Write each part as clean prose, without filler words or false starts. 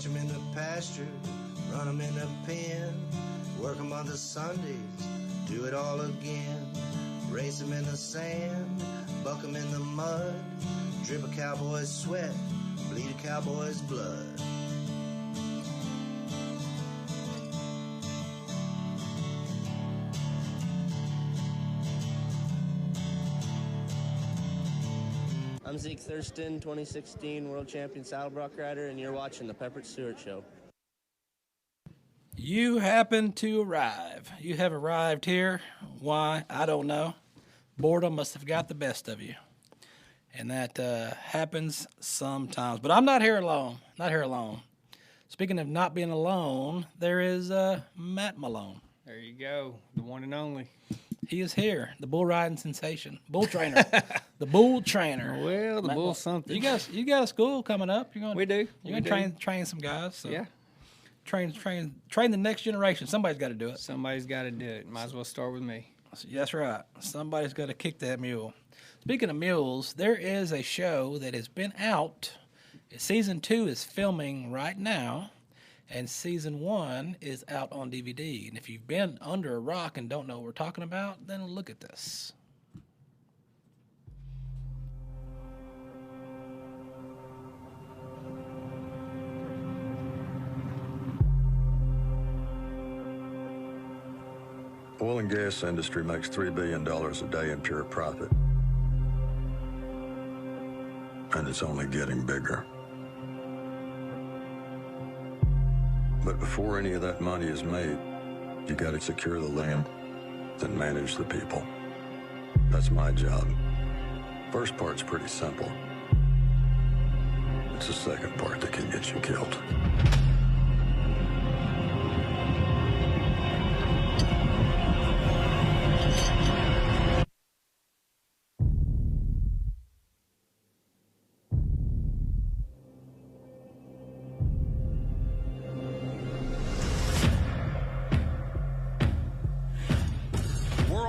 Range 'em in the pasture, run 'em in the pen, work 'em on the Sundays, do it all again. Race 'em in the sand, buck 'em in the mud, drip a cowboy's sweat, bleed a cowboy's blood. I'm Zeke Thurston, 2016 World Champion Saddlebrock Rider, and you're watching The Peppered Stewart Show. You happen to arrive. You have arrived here. Why? I don't know. Boredom must have got the best of you. And that happens sometimes. But I'm not here alone. Not here alone. Speaking of not being alone, there is Matt Malone. There you go. The one and only. He is here, the bull riding sensation, bull trainer, the bull trainer. Well, the bull's something. You got a school coming up. We do. You're gonna train some guys. So. Yeah. Train the next generation. Somebody's got to do it. Somebody's got to do it. Might as well start with me. That's right. Somebody's got to kick that mule. Speaking of mules, there is a show that has been out. Season 2 is filming right now, and Season 1 is out on DVD. And if you've been under a rock and don't know what we're talking about, then look at this. Oil and gas industry makes $3 billion a day in pure profit. And it's only getting bigger. But before any of that money is made, you gotta secure the land, then manage the people. That's my job. First part's pretty simple. It's the second part that can get you killed.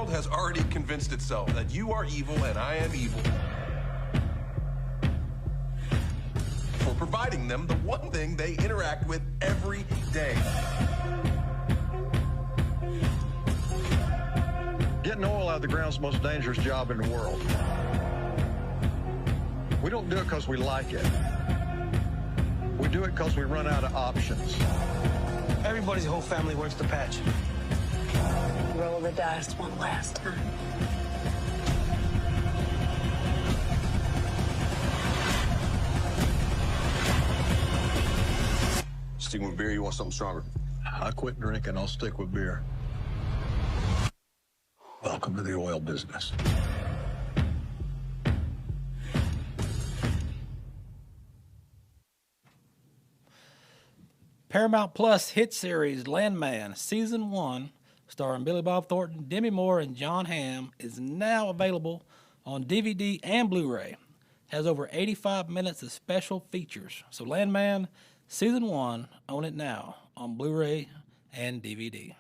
Has already convinced itself that you are evil and I am evil for providing them the one thing they interact with every day. Getting oil out of the ground is the most dangerous job in the world. We don't do it because we like it. We do it because we run out of options. Everybody's whole family works the patch. Roll the dice one last time. Sticking with beer, you want something stronger? I quit drinking, I'll stick with beer. Welcome to the oil business. Paramount Plus hit series Landman Season 1, starring Billy Bob Thornton, Demi Moore, and John Hamm, is now available on DVD and Blu-ray. Has over 85 minutes of special features. So Landman Season 1, own it now on Blu-ray and DVD.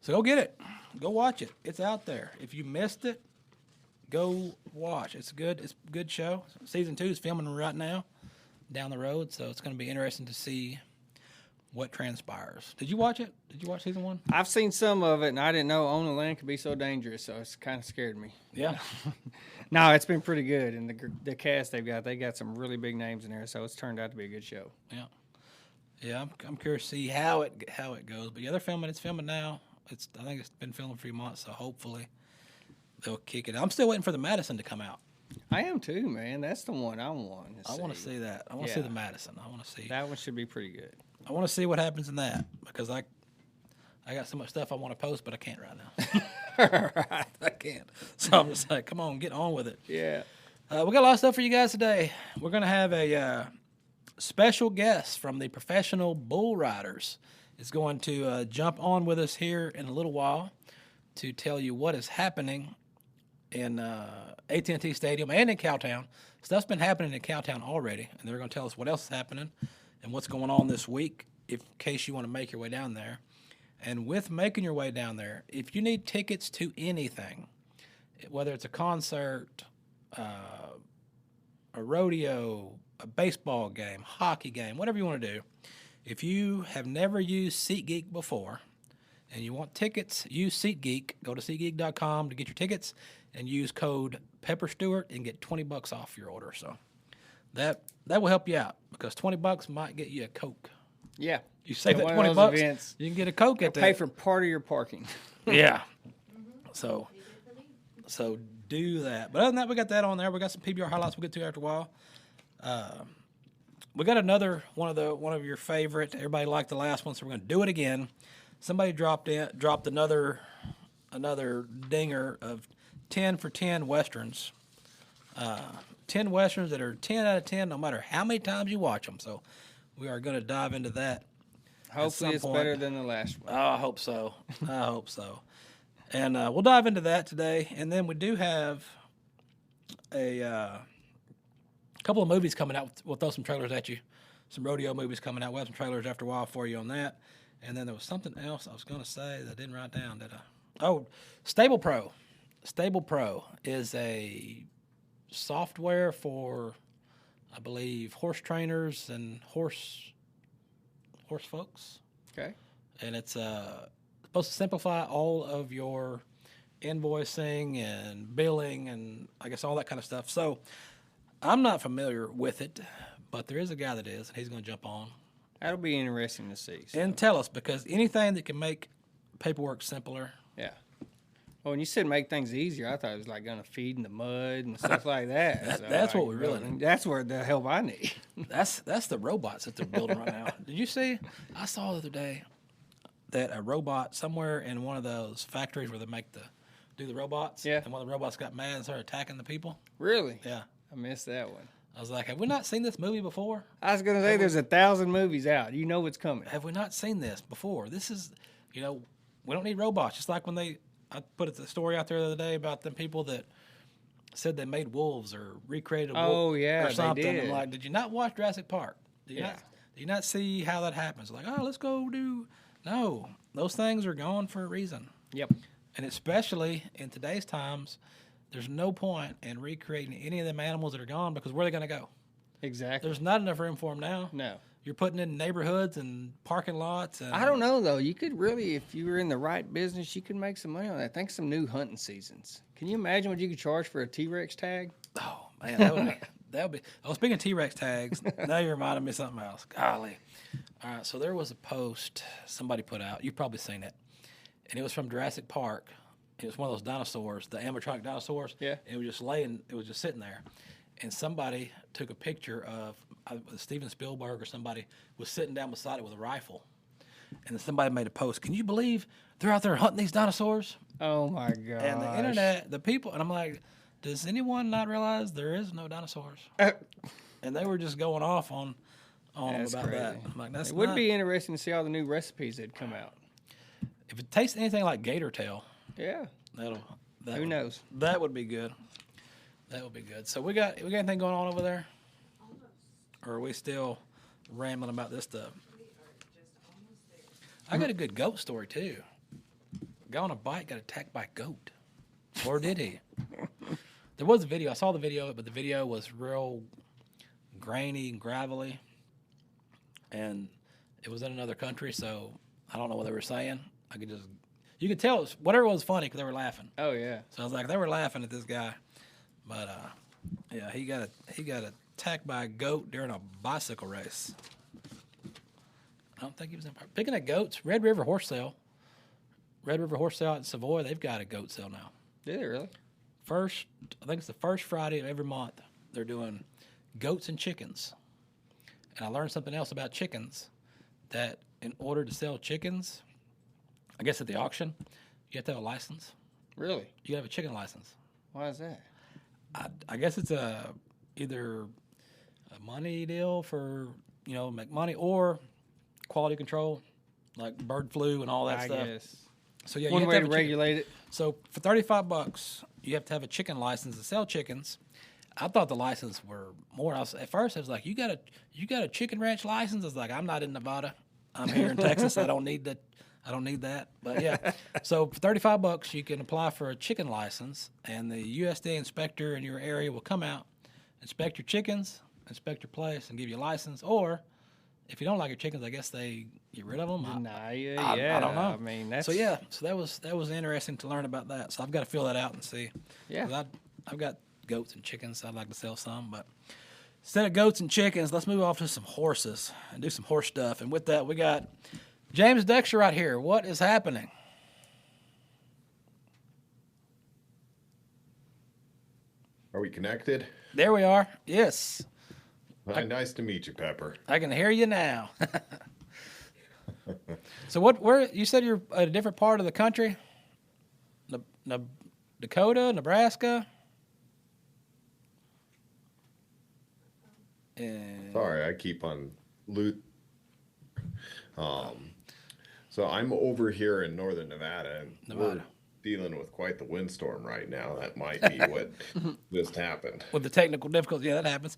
So go get it. Go watch it. It's out there. If you missed it, go watch. It's good. It's a good show. Season 2 is filming right now down the road, so it's going to be interesting to see what transpires. Did you watch it? Did you watch Season 1? I've seen some of it, and I didn't know owning land could be so dangerous, so it's kind of scared me. Yeah. No, it's been pretty good, and the cast they got some really big names in there, so it's turned out to be a good show. Yeah. Yeah, I'm curious to see how it goes. But yeah, they're filming. It's filming now. I think it's been filming for a few months, so hopefully they'll kick it. I'm still waiting for the Madison to come out. I am too, man. That's the one I want to see. I want to see that. I want to see the Madison. I want to see that one. Should be pretty good. I want to see what happens in that because I got so much stuff I want to post, but I can't right now. Right, I can't. So I'm just like, come on, get on with it. Yeah. We got a lot of stuff for you guys today. We're gonna have a special guest from the Professional Bull Riders. Is going to jump on with us here in a little while to tell you what is happening in AT&T Stadium and in Cowtown. Stuff's been happening in Cowtown already, and they're going to tell us what else is happening and what's going on this week in case you want to make your way down there. And with making your way down there, if you need tickets to anything, whether it's a concert, a rodeo, a baseball game, hockey game, whatever you want to do. If you have never used SeatGeek before and you want tickets, use SeatGeek. Go to SeatGeek.com to get your tickets and use code PepperStewart and get $20 off your order. So that will help you out because $20 might get you a Coke. Yeah. You save that one of $20, those events, you can get a Coke at pay for part of your parking. Yeah. So do that. But other than that, we got that on there. We got some PBR highlights we'll get to after a while. We got another one of your favorite. Everybody liked the last one, so we're going to do it again. Somebody dropped another dinger of 10 for 10 westerns. 10 westerns that are 10 out of 10 no matter how many times you watch them. So we are going to dive into that. Hopefully it's better than the last one. Oh, I hope so. And we'll dive into that today. And then we do have a couple of movies coming out. We'll throw some trailers at you. Some rodeo movies coming out. We'll have some trailers after a while for you on that. And then there was something else I was going to say that I didn't write down. Oh, Stable Pro. Stable Pro is a software for, I believe, horse trainers and horse folks. Okay. And it's supposed to simplify all of your invoicing and billing and I guess all that kind of stuff. So I'm not familiar with it, but there is a guy that is, and he's going to jump on. That'll be interesting to see. So. And tell us, because anything that can make paperwork simpler. Yeah. Well, when you said make things easier, I thought it was like going to feed in the mud and stuff like that. That's what we really need. That's where the help I need. That's the robots that they're building right now. Did you see? I saw the other day that a robot somewhere in one of those factories where they do the robots. Yeah. And one of the robots got mad and started attacking the people. Really? Yeah. I missed that one. I was like, have we not seen this movie before? I was going to say there's 1,000 movies out. You know what's coming. Have we not seen this before? This is, we don't need robots. Just like when I put the story out there the other day about them people that said they made wolves or recreated wolves. Oh, yeah, or something. they did. I'm like, did you not watch Jurassic Park? Do you not see how that happens? Like, oh, let's go do. No, those things are gone for a reason. Yep. And especially in today's times, there's no point in recreating any of them animals that are gone because where are they going to go? Exactly. There's not enough room for them now. No. You're putting in neighborhoods and parking lots. And I don't know, though. You could really, if you were in the right business, you could make some money on that. Think some new hunting seasons. Can you imagine what you could charge for a T-Rex tag? Oh, man, that would be. Oh, speaking of T-Rex tags, now you're reminding me of something else. Golly. All right, so there was a post somebody put out. You've probably seen it. And it was from Jurassic Park. It was one of those dinosaurs, the animatronic dinosaurs. Yeah. And it was just sitting there. And somebody took a picture of Steven Spielberg or somebody was sitting down beside it with a rifle. And then somebody made a post. Can you believe they're out there hunting these dinosaurs? Oh, my God. And the internet, the people, and I'm like, does anyone not realize there is no dinosaurs? And they were just going off on That's about crazy. that. I'm like, that's It would be interesting to see all the new recipes that come out. If it tastes anything like gator tail, Yeah. who knows? That would be good. That would be good. So we got anything going on over there? Or are we still rambling about this stuff? I got a good goat story too. Guy on a bike got attacked by a goat. Or did he? There was a video. I saw the video, but the video was real grainy and gravelly. And it was in another country, so I don't know what they were saying. You could tell whatever was funny because they were laughing. Oh, yeah. So I was like, they were laughing at this guy. But, yeah, he got attacked by a goat during a bicycle race. I don't think he was in. Picking of goats, Red River Horse Sale out in Savoy, they've got a goat sale now. Did they really? I think it's the first Friday of every month. They're doing goats and chickens. And I learned something else about chickens, that in order to sell chickens, I guess at the auction, you have to have a license. Really? You have a chicken license. Why is that? I guess it's either a money deal for, make money or quality control, like bird flu and all that stuff. I guess. So yeah, One way to regulate it. So for $35, you have to have a chicken license to sell chickens. I thought the license were more. At first, I was like, "You got a chicken ranch license?" I was like, "I'm not in Nevada. I'm here in Texas. I don't need that. I don't need that." But yeah, so for $35, you can apply for a chicken license, and the USDA inspector in your area will come out, inspect your chickens, inspect your place, and give you a license. Or if you don't like your chickens, I guess they get rid of them. Deny you, I don't know. I mean, that's... So yeah, so that was interesting to learn about that. So I've got to fill that out and see. Yeah. 'Cause I've got goats and chickens. So I'd like to sell some, but instead of goats and chickens, let's move off to some horses and do some horse stuff. And with that, we got James Dexter right here. What is happening? Are we connected? There we are. Yes. Nice to meet you, Pepper. I can hear you now. So where you said you're at a different part of the country? Dakota, Nebraska? And Sorry, I keep on loot. So I'm over here in northern Nevada, and we're dealing with quite the windstorm right now. That might be what just happened. With the technical difficulties, yeah, that happens.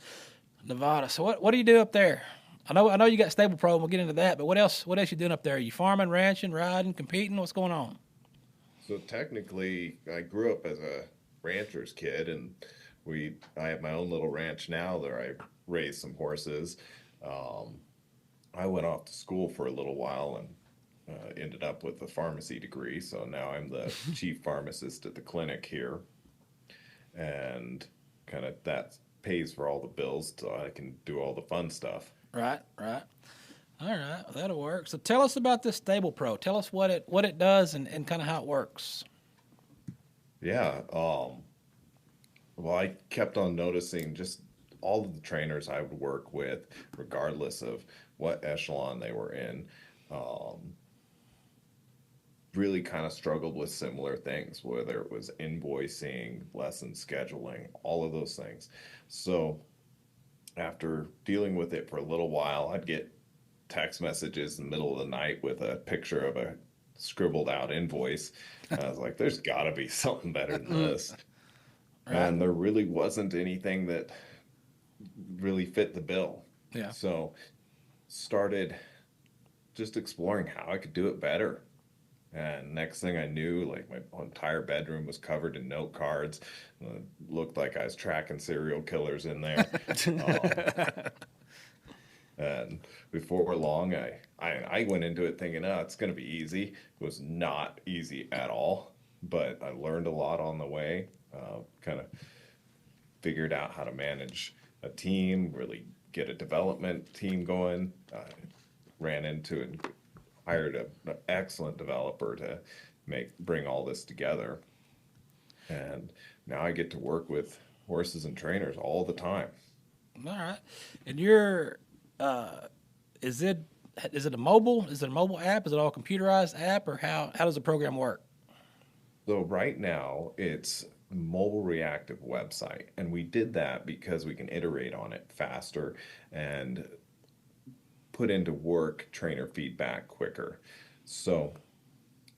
Nevada. So what do you do up there? I know you got Stable Pro, and we'll get into that, but what else you doing up there? Are you farming, ranching, riding, competing? What's going on? So technically, I grew up as a rancher's kid, and I have my own little ranch now that I raise some horses. I went off to school for a little while and ended up with a pharmacy degree. So now I'm the chief pharmacist at the clinic here, and kind of that pays for all the bills so I can do all the fun stuff. Right. All right, that'll work. So tell us about this Stable Pro. Tell us what it does and kind of how it works. Yeah. Well, I kept on noticing just all of the trainers I would work with, regardless of what echelon they were in, really kind of struggled with similar things, whether it was invoicing, lesson scheduling, all of those things. So after dealing with it for a little while, I'd get text messages in the middle of the night with a picture of a scribbled out invoice. And I was like, there's got to be something better than this. Right. And there really wasn't anything that really fit the bill. Yeah. So started just exploring how I could do it better. And next thing I knew, like, my entire bedroom was covered in note cards. Looked like I was tracking serial killers in there. And before long, I went into it thinking, oh, it's going to be easy. It was not easy at all, but I learned a lot on the way. Kind of figured out how to manage a team, really get a development team going. Ran into and hired an excellent developer to bring all this together. And now I get to work with horses and trainers all the time. All right. And you're, is it a mobile app? Is it all computerized app, or how does the program work? So right now it's a mobile reactive website, and we did that because we can iterate on it faster and put into work trainer feedback quicker. So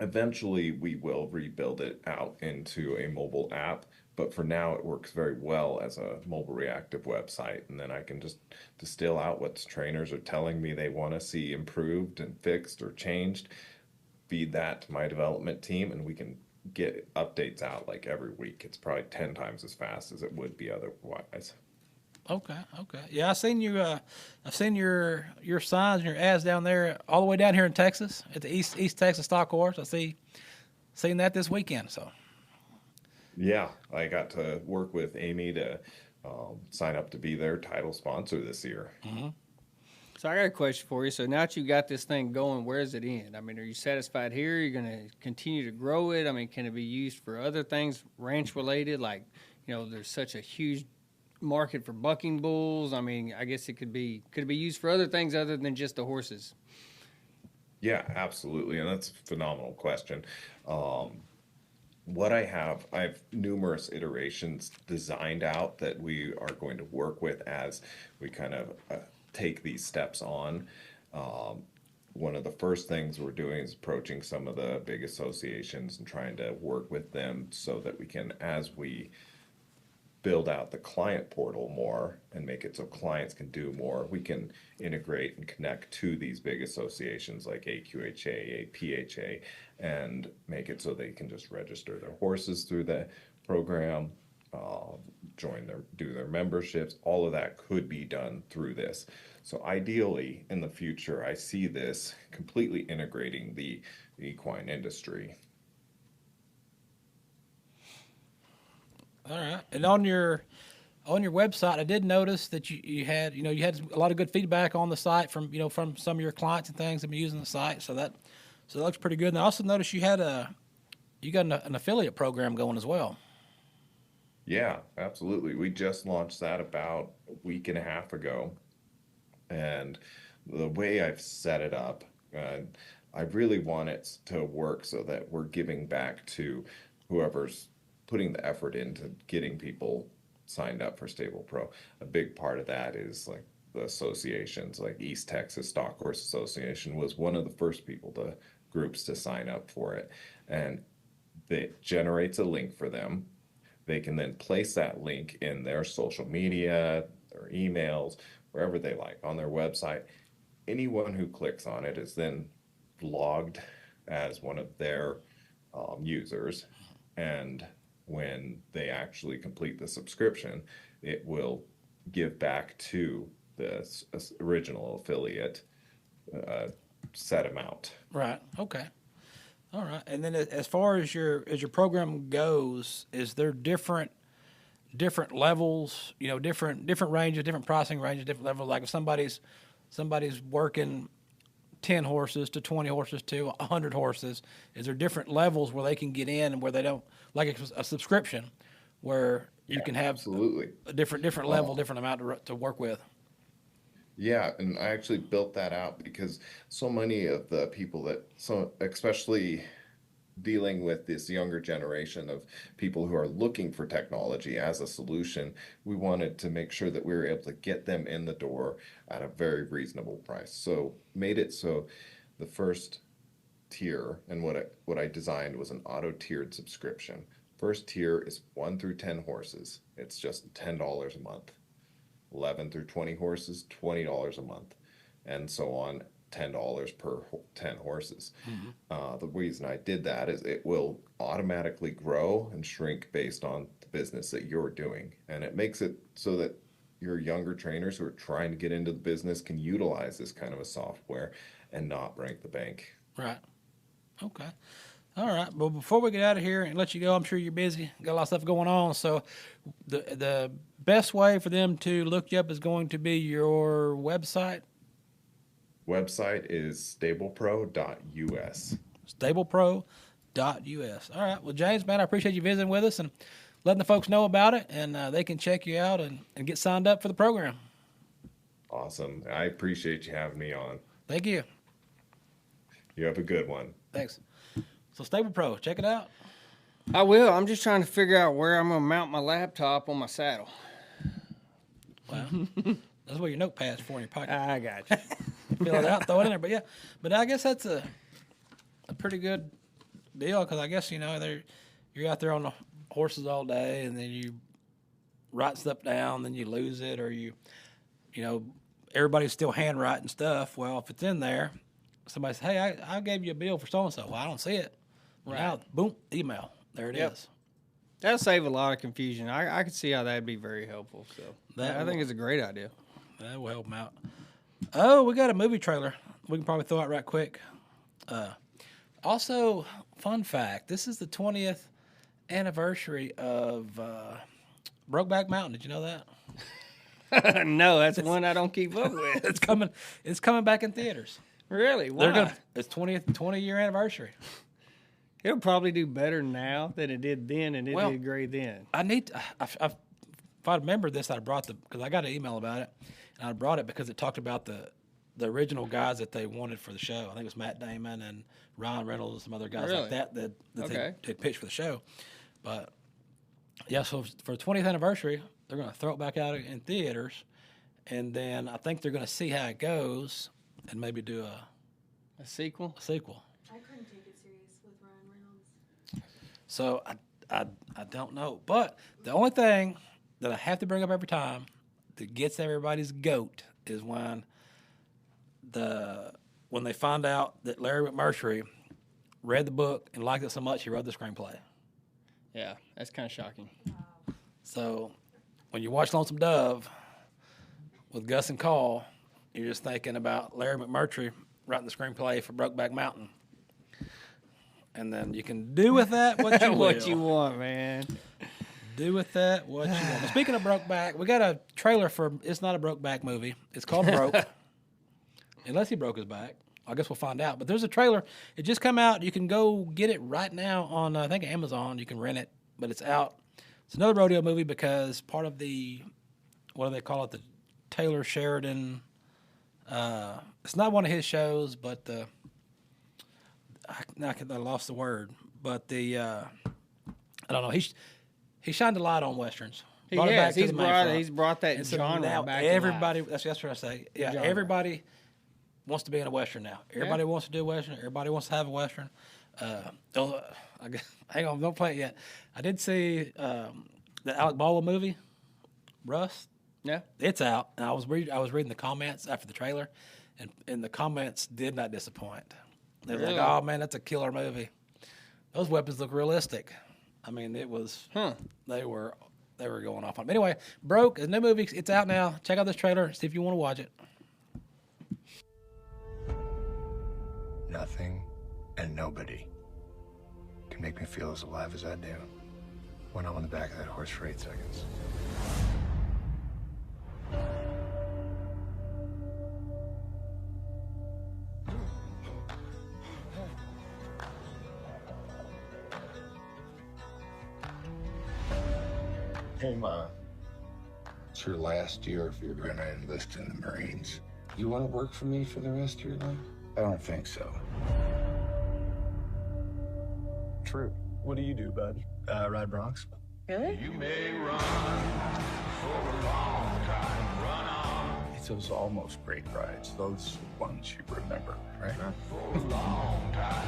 eventually we will rebuild it out into a mobile app, but for now it works very well as a mobile reactive website, and then I can just distill out what trainers are telling me they want to see improved and fixed or changed, feed that to my development team, and we can get updates out like every week. It's probably 10 times as fast as it would be otherwise. Okay. Yeah, I've seen you. I've seen your signs and your ads down there, all the way down here in Texas at the East Texas Stock Horse. Seen that this weekend. So. Yeah, I got to work with Amy to sign up to be their title sponsor this year. Mm-hmm. So I got a question for you. So now that you got this thing going, where does it end? I mean, are you satisfied here? Are you going to continue to grow it? I mean, can it be used for other things, ranch related? Like, there's such a huge market for bucking bulls. I mean, I guess could it be used for other things other than just the horses? Yeah, absolutely. And that's a phenomenal question. What I have numerous iterations designed out that we are going to work with as we kind of take these steps on. One of the first things we're doing is approaching some of the big associations and trying to work with them so that we can, as we build out the client portal more and make it so clients can do more, we can integrate and connect to these big associations like AQHA, APHA, and make it so they can just register their horses through the program, do their memberships. All of that could be done through this. So ideally, in the future, I see this completely integrating the equine industry. All right. And on your website, I did notice that you had a lot of good feedback on the site from some of your clients and things that have been using the site. So that looks pretty good. And I also noticed you got an affiliate program going as well. Yeah, absolutely. We just launched that about a week and a half ago. And the way I've set it up, I really want it to work so that we're giving back to whoever's putting the effort into getting people signed up for Stable Pro. A big part of that is like the associations, like East Texas Stock Horse Association was one of the first groups to sign up for it. And it generates a link for them. They can then place that link in their social media, their emails, wherever they like, on their website. Anyone who clicks on it is then logged as one of their users. And when they actually complete the subscription, it will give back to the original affiliate set amount. Right. Okay. All right. And then as far as your program goes, is there different levels, different ranges, different pricing ranges, different levels? Like if somebody's working 10 horses to 20 horses to 100 horses, is there different levels where they can get in and where they don't, like a subscription were you can have absolutely a different level, different amount to work with. Yeah, and I actually built that out because so many of the people especially dealing with this younger generation of people who are looking for technology as a solution, we wanted to make sure that we were able to get them in the door at a very reasonable price. So made it so the first tier, and what I designed was an auto-tiered subscription. First tier is 1 through 10 horses. It's just $10 a month. 11 through 20 horses, $20 a month, and so on, $10 per 10 horses. Mm-hmm. The reason I did that is it will automatically grow and shrink based on the business that you're doing. And it makes it so that your younger trainers who are trying to get into the business can utilize this kind of a software and not break the bank. Right. Okay. All right. Well, before we get out of here and let you go, I'm sure you're busy, got a lot of stuff going on. So the best way for them to look you up is going to be your website. Website is stablepro.us. Stablepro.us. All right. Well, James, man, I appreciate you visiting with us and letting the folks know about it, and they can check you out and get signed up for the program. Awesome. I appreciate you having me on. Thank you. You have a good one. Thanks. So Stable Pro, check it out. I will. I'm just trying to figure out where I'm going to mount my laptop on my saddle. Wow. That's where your notepad's for in your pocket. I got you. Fill it out, throw it in there. But yeah, but I guess that's a pretty good deal because I guess, you're out there on the horses all day and then you write stuff down, then you lose it, or everybody's still handwriting stuff. Well, if it's in there, somebody says, hey, I gave you a bill for so-and-so. Well, I don't see it. Right. Now, boom, email. There it is. That'll save a lot of confusion. I could see how that'd be very helpful. So I think it's a great idea. That will help them out. Oh, we got a movie trailer we can probably throw out right quick. Also, fun fact, this is the 20th anniversary of Brokeback Mountain. Did you know that? No, that's one I don't keep up with. It's coming back in theaters. Really? Why? It's 20-year anniversary. It'll probably do better now than it did then, and it did great then. If I remember this, because I got an email about it, and I brought it because it talked about the original guys that they wanted for the show. I think it was Matt Damon and Ryan Reynolds and some other guys like that they pitched for the show. But yeah, so for the 20th anniversary, they're going to throw it back out in theaters, and then I think they're going to see how it goes and maybe do a sequel. A sequel. I couldn't take it serious with Ryan Reynolds. So I don't know, but the only thing that I have to bring up every time that gets everybody's goat is when they find out that Larry McMurtry read the book and liked it so much he wrote the screenplay. Yeah, that's kind of shocking. Wow. So when you watch Lonesome Dove with Gus and Call, you're just thinking about Larry McMurtry writing the screenplay for Brokeback Mountain. And then you can do with that what you will. What you want, man. Do with that what you want. But speaking of Brokeback, we got a trailer for, it's not a Brokeback movie. It's called Broke. Unless he broke his back. I guess we'll find out. But there's a trailer. It just come out. You can go get it right now on, I think, Amazon. You can rent it, but it's out. It's another rodeo movie because part of the, what do they call it, the Taylor Sheridan, it's not one of his shows, but I lost the word. But the, I don't know, he shined a light on Westerns. He's brought that genre now back everybody, to life. that's what I say. Yeah, Genre. everybody wants to be in a Western now. Everybody wants to do a Western. Everybody wants to have a Western. Hang on, don't play it yet. I did see the Alec Baldwin movie, Rust. Yeah, it's out. And I was reading the comments after the trailer, and the comments did not disappoint. They were like, "Oh man, that's a killer movie. Those weapons look realistic." I mean, it was. They were going off on it. Anyway, Broke, a new movie. It's out now. Check out this trailer. See if you want to watch it. Nothing and nobody can make me feel as alive as I do when I'm on the back of that horse for 8 seconds. Hey, Ma. It's your last year if you're going to enlist in the Marines. You want to work for me for the rest of your life? I don't think so. True. What do you do, bud? Ride broncs. Really? You may run for a long time, run on It's those almost great rides, those ones you remember, right? for a long time.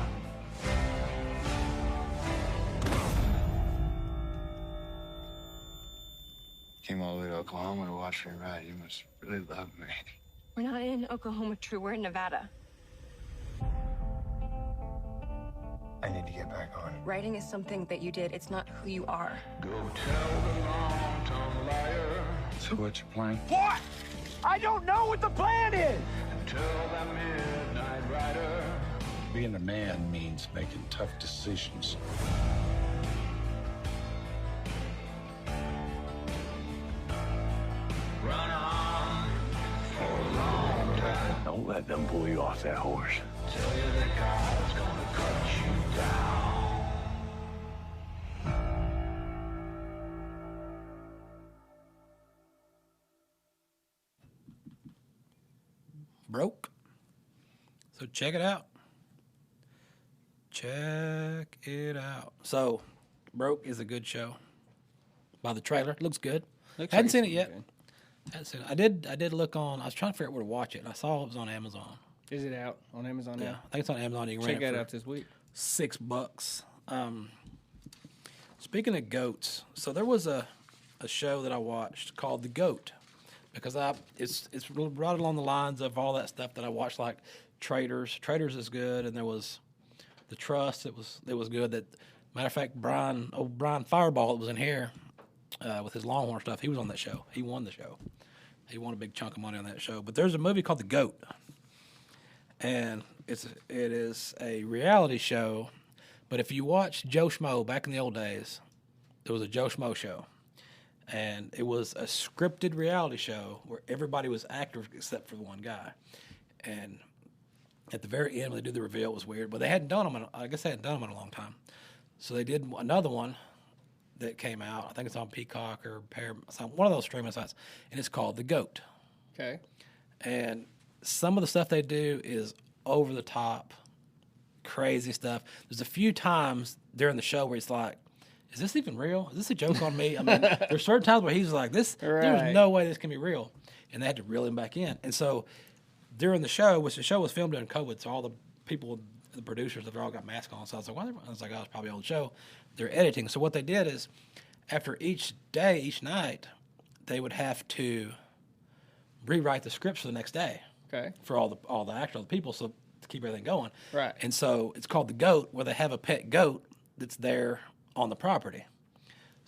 Came all the way to Oklahoma to watch me ride. You must really love me. We're not in Oklahoma, True. We're in Nevada. I need to get back on. Writing is something that you did. It's not who you are. Go tell the long-tongued liar. So what's your plan? What? I don't know what the plan is! And tell that midnight rider. Being a man means making tough decisions. Run on for a long time. Don't let them pull you off that horse. Tell you that God's gonna cut you down. Broke. So check it out. Check it out. So, Broke is a good show. By the trailer, looks good. Hadn't seen it yet. Hadn't seen it. I did look on. I was trying to figure out where to watch it, and I saw it was on Amazon. Is it out on Amazon now? Yeah, I think it's on Amazon. You can Check rent it that for out this week. $6. Speaking of goats, so there was a show that I watched called The Goat, because it's right along the lines of all that stuff that I watched, like Traitors. Traitors is good, and there was The Trust. It was good. That matter of fact, Brian Fireball that was in here with his Longhorn stuff. He was on that show. He won the show. He won a big chunk of money on that show. But there's a movie called The Goat, and it is a reality show. But if you watch Joe Schmo back in the old days, there was a Joe Schmo show, and it was a scripted reality show where everybody was actors except for the one guy. And at the very end, when they did the reveal, it was weird. But they hadn't done them. I guess they hadn't done them in a long time. So they did another one that came out. I think it's on Peacock or one of those streaming sites, and it's called The Goat. Okay. And some of the stuff they do is over the top, crazy stuff. There's a few times during the show where it's like, is this even real? Is this a joke on me? I mean, there's certain times where he's like, there's no way this can be real. And they had to reel him back in. And so during the show, which the show was filmed during COVID, so all the people, the producers, they've all got masks on. So I was like, oh, it's probably an old show. They're editing. So what they did is, after each day, each night, they would have to rewrite the scripts for the next day. Okay. For all the actors, all the people, so to keep everything going. Right. And so it's called The Goat, where they have a pet goat that's there on the property.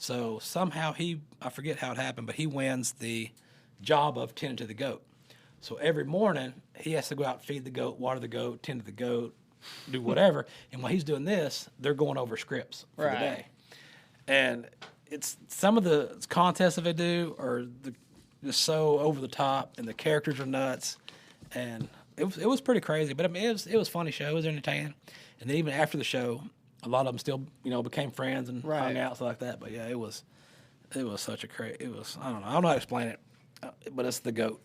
So somehow I forget how it happened, but he wins the job of tending to the goat. So every morning he has to go out, feed the goat, water the goat, tend to the goat, do whatever. And while he's doing this, they're going over scripts for the day. And it's some of the contests that they do are just so over the top, and the characters are nuts, and it was pretty crazy. But I mean, it was a funny show. It was entertaining, and then even after the show, a lot of them still became friends and hung out, stuff like that. But yeah, it was such a crazy. It was I don't know how to explain it, but it's the GOAT.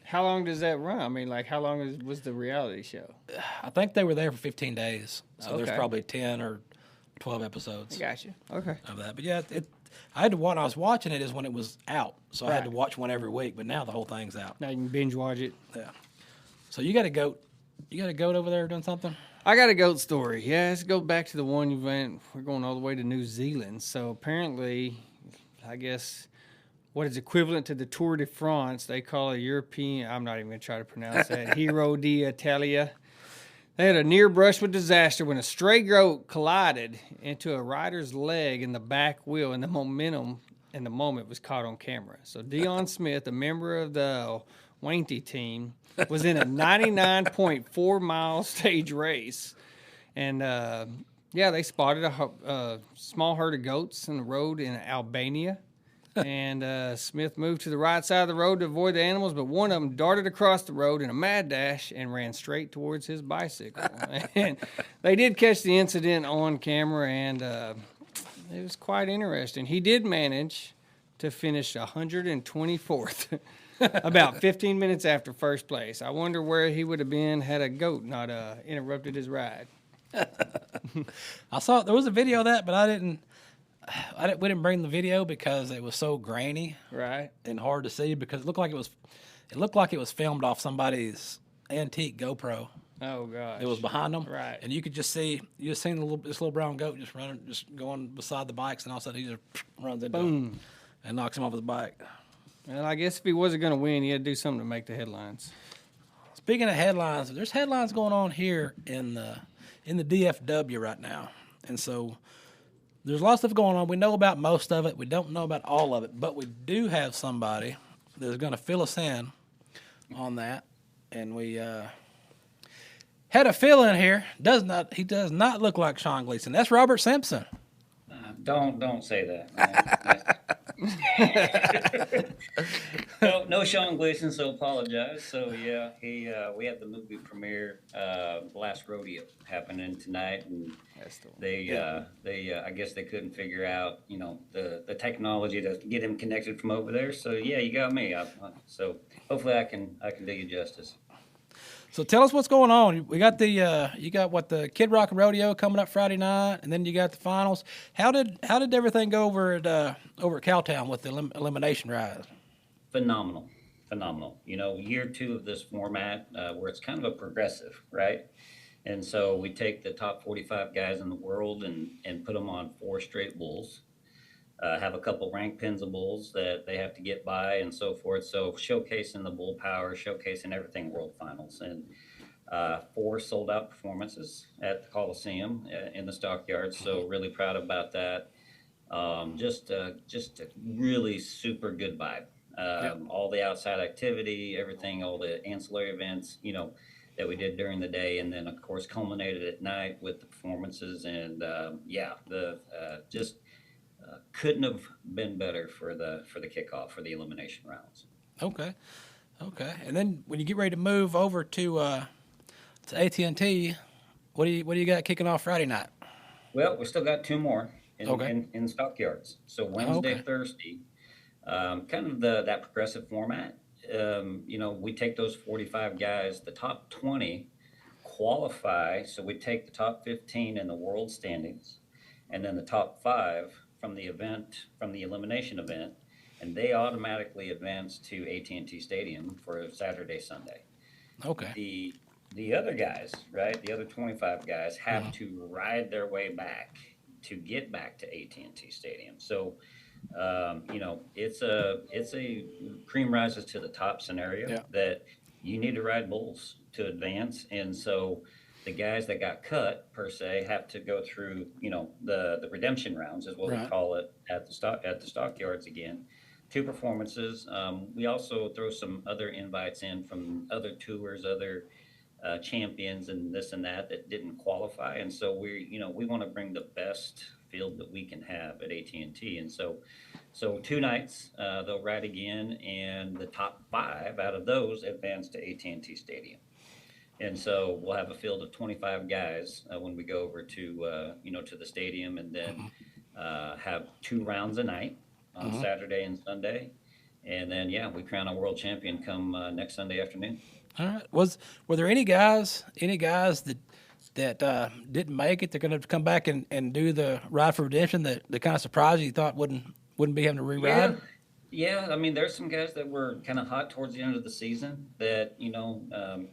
How long does that run? I mean, like how long was the reality show? I think they were there for 15 days, so there's probably 10 or 12 episodes. I got you. Okay. Of that, but yeah, I had to when I was watching it is when it was out, so I had to watch one every week. But now the whole thing's out. Now you can binge watch it. Yeah. So you got a goat. You got a goat over there doing something? I got a goat story. Yeah, let's go back to the one you went. We're going all the way to New Zealand. So apparently, I guess what is equivalent to the Tour de France, they call a European. I'm not even going to try to pronounce that. Giro d'Italia. They had a near brush with disaster when a stray goat collided into a rider's leg in the back wheel, and the momentum in the moment was caught on camera. So Dion Smith, a member of the Wainty team, was in a 99.4 mile stage race, and they spotted a small herd of goats in the road in Albania. And Smith moved to the right side of the road to avoid the animals, but one of them darted across the road in a mad dash and ran straight towards his bicycle. And they did catch the incident on camera, and it was quite interesting. He did manage to finish 124th, about 15 minutes after first place. I wonder where he would have been had a goat not interrupted his ride. I saw there was a video of that, but we didn't bring the video because it was so grainy, right, and hard to see because it looked like it was filmed off somebody's antique GoPro. Oh gosh, it was behind them, right, and you could just see this little brown goat just going beside the bikes, and all of a sudden he just runs into him and knocks him off his bike. Well, I guess if he wasn't going to win, he had to do something to make the headlines. Speaking of headlines, there's headlines going on here in the DFW right now, and so. There's a lot of stuff going on. We know about most of it. We don't know about all of it, but we do have somebody that's going to fill us in on that. And we had a fill-in here. He does not look like Sean Gleason. That's Robert Simpson. Don't say that. No Sean Gleason, so apologize. So yeah, we had the movie premiere, last Rodeo happening tonight, and I guess they couldn't figure out the technology to get him connected from over there. So yeah, you got me. So hopefully I can do you justice. So tell us what's going on. We got the Kid Rock and Rodeo coming up Friday night, and then you got the finals. How did everything go over at Cowtown with the elimination ride? Phenomenal. Year 2 of this format where it's kind of a progressive, right? And so we take the top 45 guys in the world and put them on 4 straight bulls. Have a couple rank pins of bulls that they have to get by and so forth. So showcasing the bull power, showcasing everything world finals. And 4 sold out performances at the Coliseum in the stockyards. So really proud about that. Just a really super good vibe. All the outside activity, everything, all the ancillary events, that we did during the day. And then of course culminated at night with the performances. And couldn't have been better for the kickoff, for the elimination rounds. Okay. And then when you get ready to move over to AT&T, what do you got kicking off Friday night? Well, we still got 2 more in stockyards. So Wednesday, Thursday, kind of that progressive format. We take those 45 guys, the top 20 qualify. So we take the top 15 in the world standings, and then the top 5 from the elimination event, and they automatically advance to AT&T Stadium for Saturday, Sunday. Okay. The other guys, right? The other 25 guys have to ride their way back to get back to AT&T Stadium. So, it's a cream rises to the top scenario that you need to ride bulls to advance, and so. the guys that got cut per se have to go through, the redemption rounds is what we call it at the stockyards again. 2 performances. We also throw some other invites in from other tours, other champions and this and that didn't qualify. And so we want to bring the best field that we can have at AT&T. And so 2 nights they'll ride again, and the top 5 out of those advance to AT&T Stadium. And so we'll have a field of 25 guys when we go over to to the stadium, and then have 2 rounds a night on Saturday and Sunday. And then, we crown a world champion come next Sunday afternoon. All right. Were there any guys that didn't make it? They're going to come back and do the ride for redemption that kind of surprised you thought wouldn't be having to re-ride? Yeah. I mean, there's some guys that were kind of hot towards the end of the season that,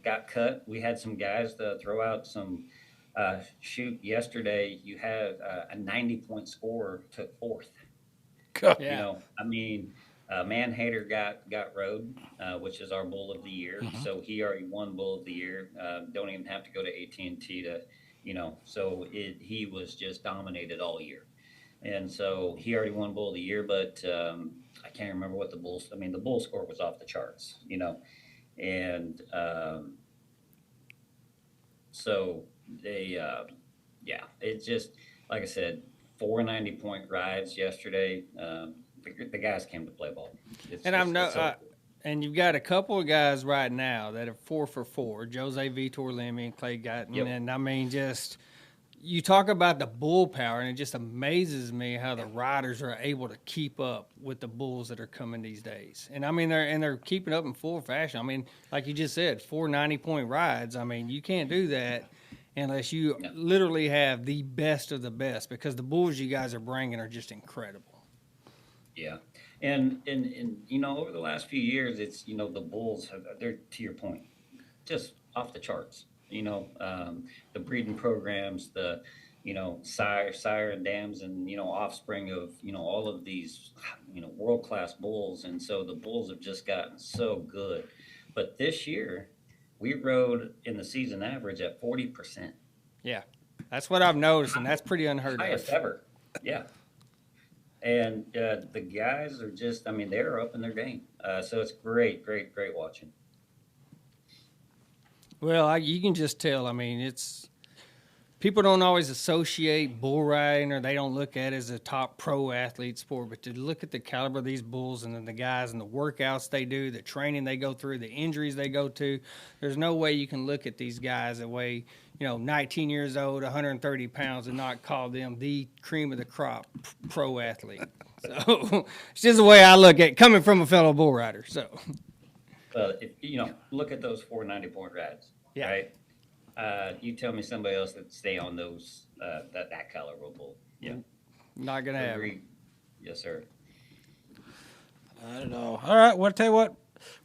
got cut. We had some guys to throw out some yesterday. You had a 90-point score took 4th. God. Yeah. Man-Hater got rode, which is our Bull of the Year. So he already won Bull of the Year. Don't even have to go to AT&T to, so he was just dominated all year. And so he already won Bull of the Year, but I can't remember what the Bull score was off the charts, and so they, it's just, like I said, 4 90-point rides yesterday. The guys came to play ball. And you've got a couple of guys right now that are 4 for 4. Jose Vitor Lemmy and Clay Guyton. Yep. And just you talk about the bull power, and it just amazes me how the riders are able to keep up with the bulls that are coming these days. And they're keeping up in full fashion. Like you just said, 4 90-point rides. You can't do that unless you literally have the best of the best, because the bulls you guys are bringing are just incredible. Yeah. And over the last few years, it's, the bulls they're, to your point, just off the charts. The breeding programs, the, sire and dams and, offspring of, all of these, world-class bulls. And so the bulls have just gotten so good. But this year, we rode in the season average at 40%. Yeah. That's what I've noticed, and that's pretty unheard of. Highest ever. Yeah. And the guys are just, they're up in their game. So it's great watching. Well, you can just tell. It's people don't always associate bull riding, or they don't look at it as a top pro athlete sport. But to look at the caliber of these bulls, and then the guys and the workouts they do, the training they go through, the injuries they go to, there's no way you can look at these guys that weigh 19 years old, 130 pounds, and not call them the cream of the crop pro athlete. So it's just the way I look at it, coming from a fellow bull rider. So, look at those 4 90-point rides. Yeah. Right. You tell me somebody else that stay on those that caliber of bull. Yeah. Not gonna happen. Yes, sir. I don't know. All right. Well, I'll tell you what,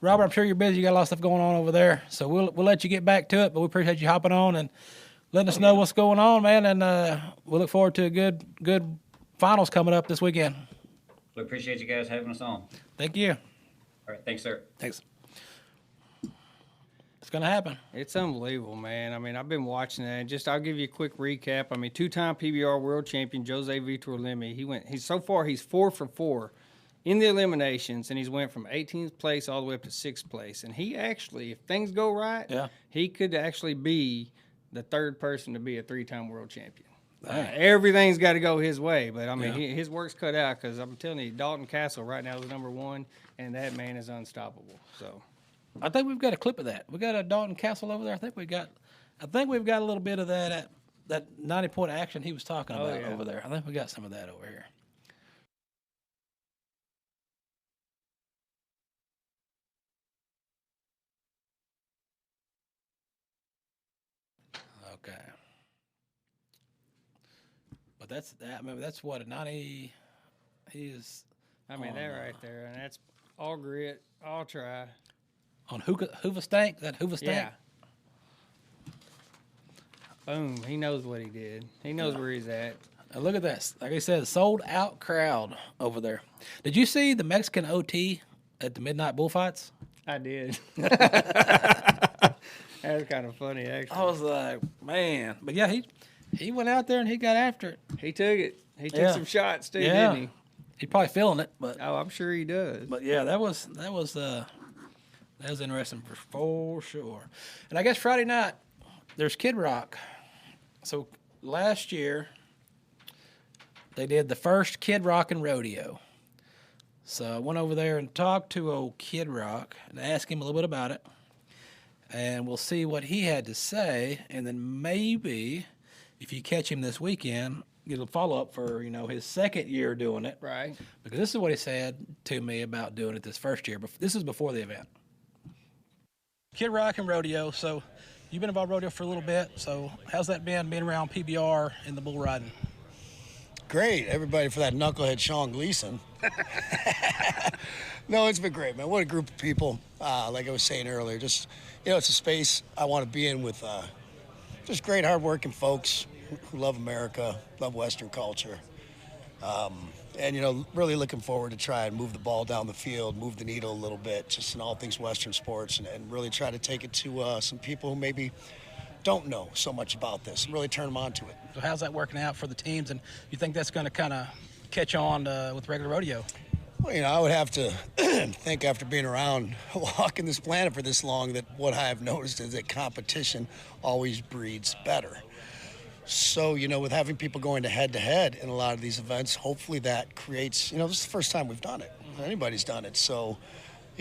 Robert, I'm sure you're busy. You got a lot of stuff going on over there, so we'll let you get back to it. But we appreciate you hopping on and letting us know what's going on, man. And we look forward to a good finals coming up this weekend. We appreciate you guys having us on. Thank you. All right. Thanks, sir. Thanks. It's going to happen. It's unbelievable, man. I've been watching that. I'll give you a quick recap. 2-time PBR world champion Jose Vitor Lemmy. He's 4 for 4 in the eliminations, and he's went from 18th place all the way up to 6th place. And he actually, if things go right, he could actually be the 3rd person to be a 3-time world champion. Everything's got to go his way, but his work's cut out, because I'm telling you, Dalton Castle right now is number 1, and that man is unstoppable. So, I think we've got a clip of that. We got a Dalton Castle over there. I think we've got a little bit of that 90-point action he was talking about over there. I think we got some of that over here. Okay. But that's what a 90 is. that right there, and that's all grit, all try. On Hoover Stank? That Hoover Stank? Yeah. Boom. He knows what he did. He knows where he's at. Look at this. Like I said, sold out crowd over there. Did you see the Mexican OT at the midnight bullfights? I did. That's kind of funny, actually. I was like, man. But yeah, he went out there and he got after it. He took it. He took some shots too, didn't he? He's probably feeling it, but I'm sure he does. But yeah, that was interesting for sure. And I guess Friday night there's Kid Rock. So last year they did the first Kid Rock and Rodeo. So I went over there and talked to old Kid Rock and asked him a little bit about it. And we'll see what he had to say. And then maybe if you catch him this weekend, get a follow-up for, his second year doing it. Right. Because this is what he said to me about doing it this first year. But this is before the event. Kid Rock and Rodeo. So you've been involved in rodeo for a little bit. So how's that been being around PBR and the bull riding? Great. Everybody for that knucklehead Sean Gleason. No, it's been great, man. What a group of people. Like I was saying earlier, just, it's a space I want to be in with just great, hardworking folks who love America, love Western culture. And, really looking forward to try and move the ball down the field, move the needle a little bit, just in all things Western sports, and really try to take it to some people who maybe don't know so much about this, and really turn them on to it. So how's that working out for the teams, and you think that's going to kind of catch on with regular rodeo? Well, I would have to think after being around walking this planet for this long that what I have noticed is that competition always breeds better. So, with having people going head-to-head in a lot of these events, hopefully that creates, this is the first time we've done it. Anybody's done it. So,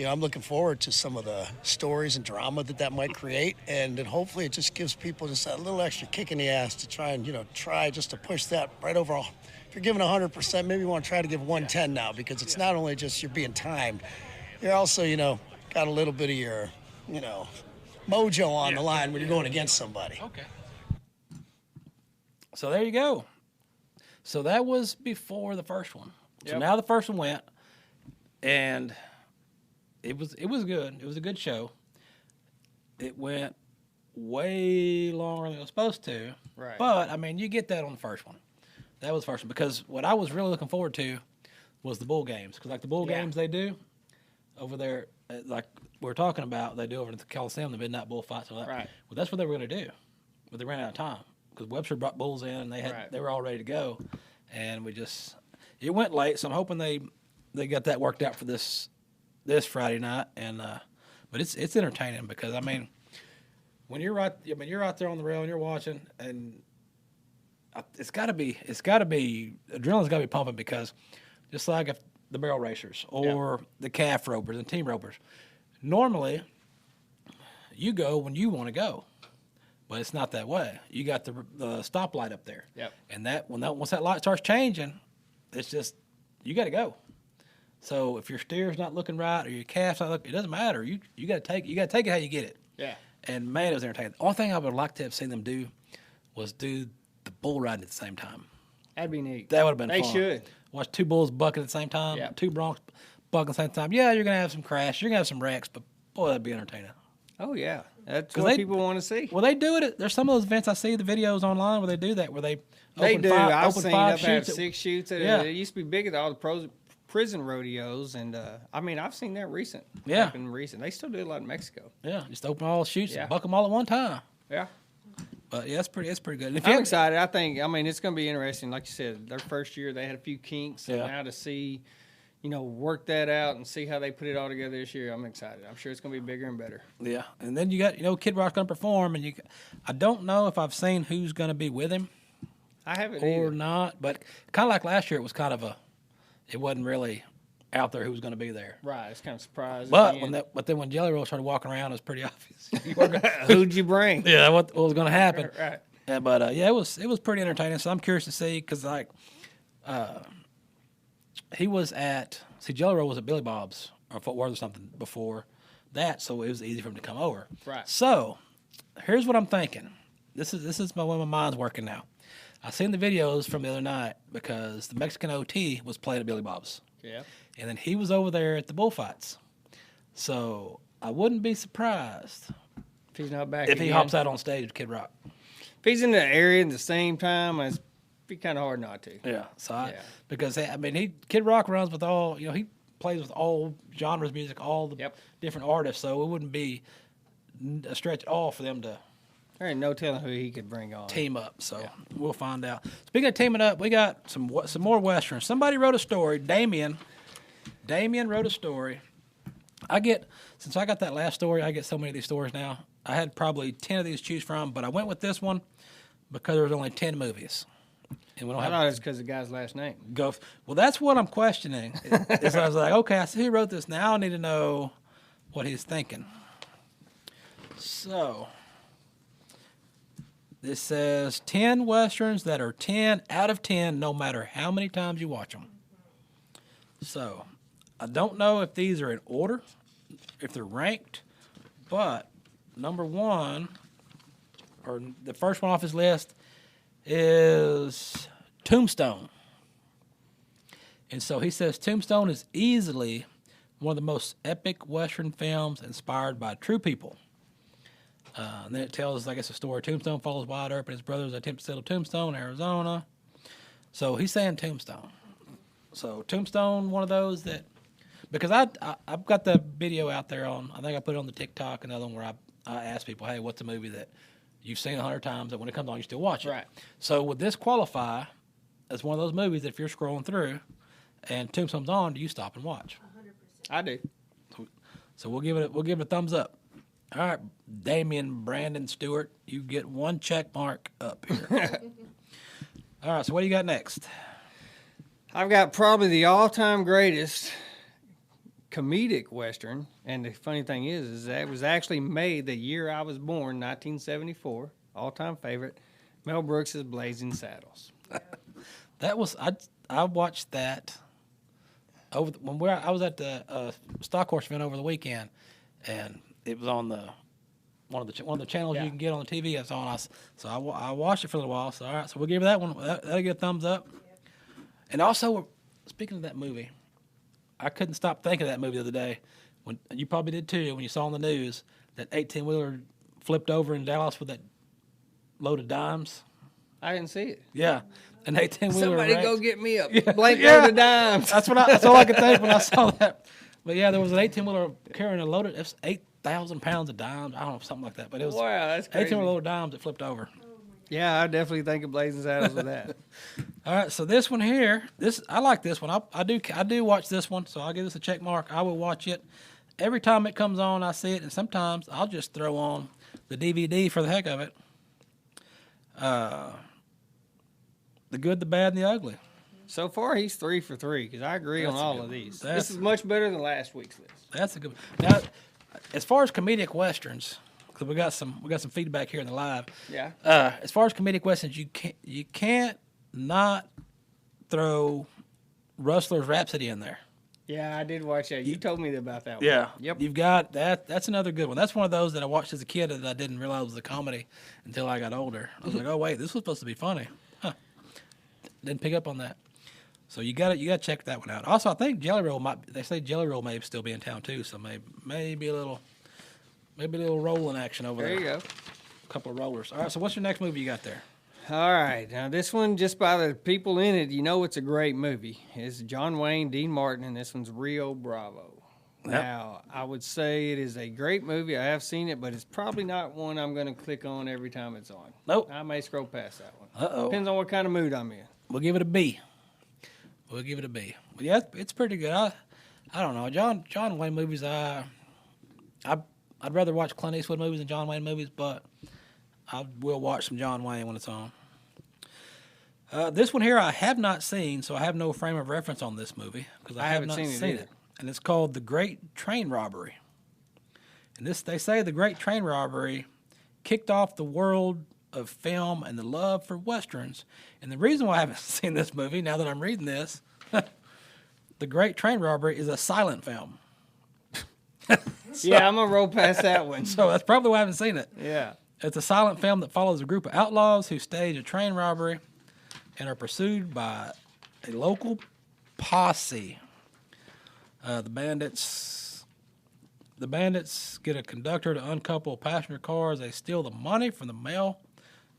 I'm looking forward to some of the stories and drama that might create. And then hopefully it just gives people just that little extra kick in the ass to try and, try just to push that right over. If you're giving 100%, maybe you want to try to give 110 now, because it's not only just you're being timed. You're also, got a little bit of your, mojo on the line when you're going against somebody. Okay. So there you go. So that was before the first one. So now the first one went, and it was good. It was a good show. It went way longer than it was supposed to. Right. But, you get that on the first one. That was the first one. Because what I was really looking forward to was the bull games. Because, the bull games they do over there, like we were talking about, they do over at the Coliseum, the midnight bullfights. Right. Well, that's what they were going to do. But they ran out of time. Because Webster brought bulls in, and they were all ready to go. And it went late, so I'm hoping they got that worked out for this Friday night. And but it's entertaining because, when you're you're out there on the rail and you're watching, and it's got to be adrenaline's got to be pumping, because just like if the barrel racers or the calf ropers and team ropers, normally you go when you want to go, but it's not that way. You got the stoplight up there, and once that light starts changing, it's just you got to go. So if your steer's not looking right or your calf's not looking, it doesn't matter. You got to take it how you get it. Yeah. And man, it was entertaining. The only thing I would like to have seen them do was do the bull riding at the same time. That'd be neat. That would have been fun. They should. Watch two bulls buck at the same time, two broncs buck at the same time. Yeah, you're going to have some crashes, you're going to have some wrecks, but boy, that'd be entertaining. Oh, yeah. That's what people want to see. Well, they do it. There's some of those events I see the videos online where they do that, where they open do. I've seen five up shoots have 6 shoots. It used to be big at all the prison rodeos, and I've seen that recent. Yeah. They still do a lot in Mexico. Yeah, just open all the shoots and buck them all at one time. Yeah. But yeah, it's pretty good. I'm excited. I think it's going to be interesting. Like you said, their first year they had a few kinks, and now to see, work that out and see how they put it all together this year, I'm excited. I'm sure it's going to be bigger and better. Yeah, and then you got Kid Rock's going to perform, and I don't know if I've seen who's going to be with him. I haven't or either. not, but kind of like last year, it was kind of it wasn't really out there who was going to be there. Right, it's kind of surprising. But then when Jelly Roll started walking around, it was pretty obvious. Who'd you bring? Yeah, what was going to happen? Right. It was pretty entertaining. So I'm curious to see, because he was Jelly Roll was at Billy Bob's or Fort Worth or something before that, so it was easy for him to come over. Right. So here's what I'm thinking. This is when my mind's working now. I seen the videos from the other night because the Mexican OT was playing at Billy Bob's. Yeah. And then he was over there at the bullfights. So I wouldn't be surprised if he's not back if he hops out on stage with Kid Rock. If he's in the area at the same time, it'd be kind of hard not to. Yeah. Because Kid Rock runs with all, he plays with all genres of music, all the different artists. So it wouldn't be a stretch at all for them to There ain't no telling who he could bring on. team up. So we'll find out. Speaking of teaming up, we got some more westerns. Somebody wrote a story. Damien wrote a story. Since I got that last story, I get so many of these stories now. I had probably 10 of these to choose from, but I went with this one because there was only 10 movies. And we don't I thought it's because of the guy's last name. Well, that's what I'm questioning. Is I was like, okay, I see who wrote this. Now I need to know what he's thinking. So, this says 10 westerns that are 10 out of 10 no matter how many times you watch them. So, I don't know if these are in order, if they're ranked, but number one, or the first one off his list, is Tombstone. And so he says Tombstone is easily one of the most epic Western films inspired by true people. And then it tells, I guess, a story. Tombstone follows Wyatt Earp and his brothers attempt to settle Tombstone, Arizona. So he's saying Tombstone. So Tombstone, one of those that, because I've got the video out there on, I think I put it on the TikTok, another one where I ask people, hey, what's a movie that you've seen 100 times that when it comes on you still watch it? Right. So would this qualify as one of those movies that if you're scrolling through and Tombstone's on, do you stop and watch? 100%. I do. So we'll give it a thumbs up. All right, Damien, Brandon, Stewart, you get one check mark up here. All right, so what do you got next? I've got probably the all-time greatest comedic Western, and the funny thing is that it was actually made the year I was born, 1974. All-time favorite, Mel Brooks' Blazing Saddles. That was I watched that when I was at the stock horse event over the weekend, and it was on one of the channels you can get on the TV. It's on us, so I watched it for a little while. So all right, so we'll give that one that'll get a thumbs up. And also, speaking of that movie, I couldn't stop thinking of that movie the other day. When you probably did too, when you saw on the news that 18-wheeler flipped over in Dallas with that load of dimes. I didn't see it. Yeah, an 18-wheeler. Somebody wrecked. go get me a blank load of dimes. That's all I could think when I saw that. But yeah, there was an 18-wheeler carrying a load of 8,000 pounds of dimes. I don't know, something like that. But it was that's crazy. 18-wheeler load of dimes that flipped over. Yeah, I definitely think of Blazing Saddles with that. All right, so this one here, I like this one. I do watch this one, so I'll give this a check mark. I will watch it every time it comes on. I see it, and sometimes I'll just throw on the DVD for the heck of it. The Good, the Bad, and the Ugly. So far, he's 3 for 3 because I agree on all of these. This is much better than last week's list. That's a good one. Now, as far as comedic westerns, because we got some feedback here in the live. Yeah. As far as comedic westerns, you can't not throw Rustler's Rhapsody in there. Yeah, I did watch that. You told me about that one. Yeah. Yep. You've got that. That's another good one. That's one of those that I watched as a kid that I didn't realize was a comedy until I got older. I was like, oh wait, this was supposed to be funny. Huh. Didn't pick up on that. So you got to check that one out. Also, I think Jelly Roll they say Jelly Roll may still be in town too, so maybe a little rolling action over there. There you go. A couple of rollers. All right, so what's your next movie you got there? All right. Now, this one, just by the people in it, you know it's a great movie. It's John Wayne, Dean Martin, and this one's Rio Bravo. Yep. Now, I would say it is a great movie. I have seen it, but it's probably not one I'm going to click on every time it's on. Nope. I may scroll past that one. Uh-oh. Depends on what kind of mood I'm in. We'll give it a B. Well, yeah, it's pretty good. I don't know. John Wayne movies, I'd rather watch Clint Eastwood movies than John Wayne movies, but I will watch some John Wayne when it's on. This one here I have not seen, so I have no frame of reference on this movie because I have not seen it. And it's called The Great Train Robbery. And they say The Great Train Robbery kicked off the world of film and the love for Westerns. And the reason why I haven't seen this movie, now that I'm reading this, The Great Train Robbery is a silent film. Yeah, I'm going to roll past that one. So that's probably why I haven't seen it. Yeah. It's a silent film that follows a group of outlaws who stage a train robbery and are pursued by a local posse. The bandits get a conductor to uncouple a passenger car as they steal the money from the mail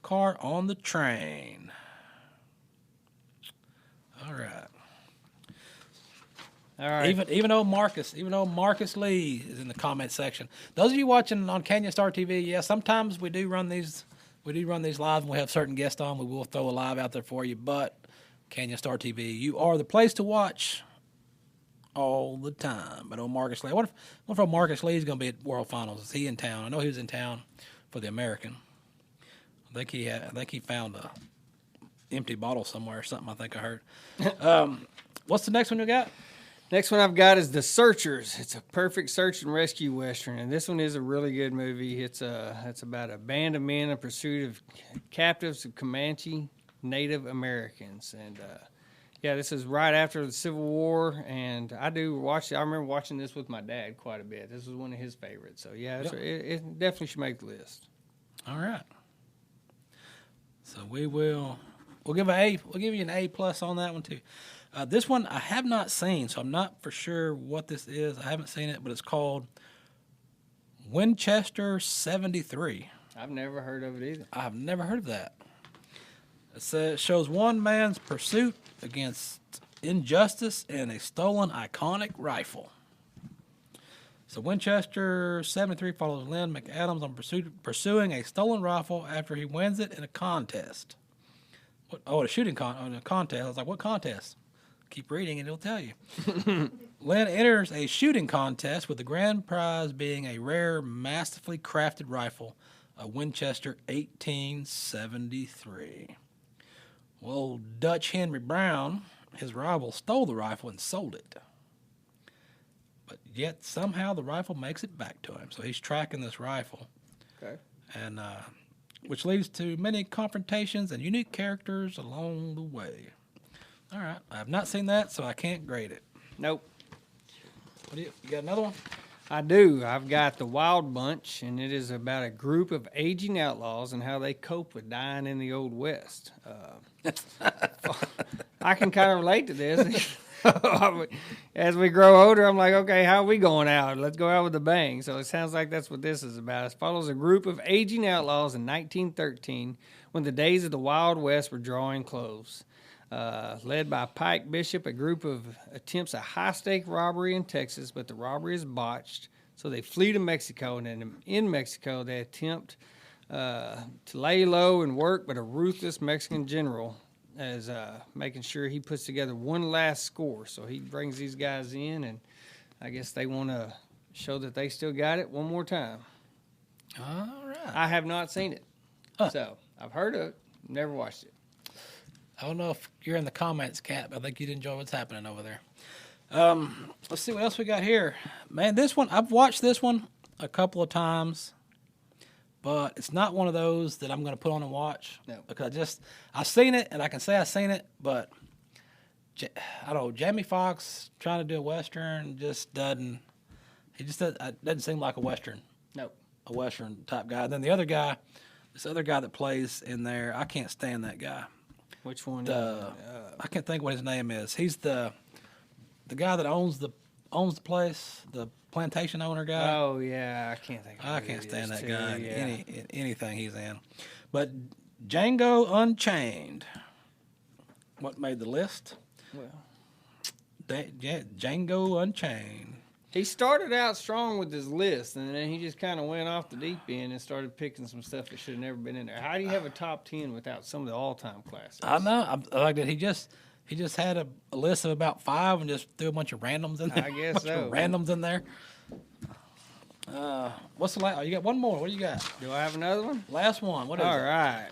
car on the train. All right. All right. Even though Marcus Lee is in the comment section. Those of you watching on Canyon Star TV, yeah, sometimes we do run these live and we have certain guests on. We will throw a live out there for you, but Canyon Star TV, you are the place to watch all the time. But Marcus Lee, what if Marcus Lee is going to be at World Finals? Is he in town? I know he was in town for the American. I think he found a empty bottle somewhere or something. I think I heard. What's the next one you got? Next one I've got is The Searchers. It's a perfect search and rescue western, and this one is a really good movie. It's about a band of men in pursuit of captives of Comanche Native Americans, and this is right after the Civil War. And I remember watching this with my dad quite a bit. This was one of his favorites. So it definitely should make the list. All right. So we'll give you an A+ on that one too. This one I have not seen, so I'm not for sure what this is. I haven't seen it, but it's called Winchester 73. I've never heard of it either. I've never heard of that. It shows one man's pursuit against injustice and a stolen iconic rifle. So Winchester 73 follows Lynn McAdams on pursuing a stolen rifle after he wins it in a contest. A shooting contest. I was like, what contest? Keep reading and it'll tell you. Lynn enters a shooting contest with the grand prize being a rare, masterfully crafted rifle, a Winchester 1873. Well, Dutch Henry Brown, his rival, stole the rifle and sold it. But yet somehow the rifle makes it back to him. So he's tracking this rifle. Okay. And which leads to many confrontations and unique characters along the way. All right. I have not seen that, so I can't grade it. Nope. You got another one? I do. I've got The Wild Bunch, and it is about a group of aging outlaws and how they cope with dying in the Old West. I can kind of relate to this. As we grow older, I'm like, okay, how are we going out? Let's go out with a bang. So it sounds like that's what this is about. It follows a group of aging outlaws in 1913 when the days of the Wild West were drawing close. Led by Pike Bishop, a group of attempts a high-stake robbery in Texas, but the robbery is botched, so they flee to Mexico, and then in Mexico they attempt to lay low and work, but a ruthless Mexican general is making sure he puts together one last score. So he brings these guys in, and I guess they want to show that they still got it one more time. All right. I have not seen it, so I've heard of it, never watched it. I don't know if you're in the comments, Cap. I think you'd enjoy what's happening over there. Let's see what else we got here. Man, this one, I've watched this one a couple of times, but it's not one of those that I'm going to put on and watch. No. Because I've seen it, and I can say I've seen it, but I don't know, Jamie Foxx trying to do a Western just doesn't seem like a Western. No. A Western type guy. And then this other guy that plays in there, I can't stand that guy. Which one? I can't think what his name is. He's the guy that owns the place, the plantation owner guy. Oh yeah, I can't think. I can't stand that guy Yeah. in anything he's in. But Django Unchained, what made the list? Well, Django Unchained. he started out strong with his list, and then he just kind of went off the deep end and started picking some stuff that should have never been in there. How do you have a top 10 without some of the all-time classics? I know. I like that he just had a list of about 5 and just threw a bunch of randoms in there. I guess so. Randoms in there. What's the last? Oh, you got one more. What do you got? Do I have another one? Last one. What is All it? right.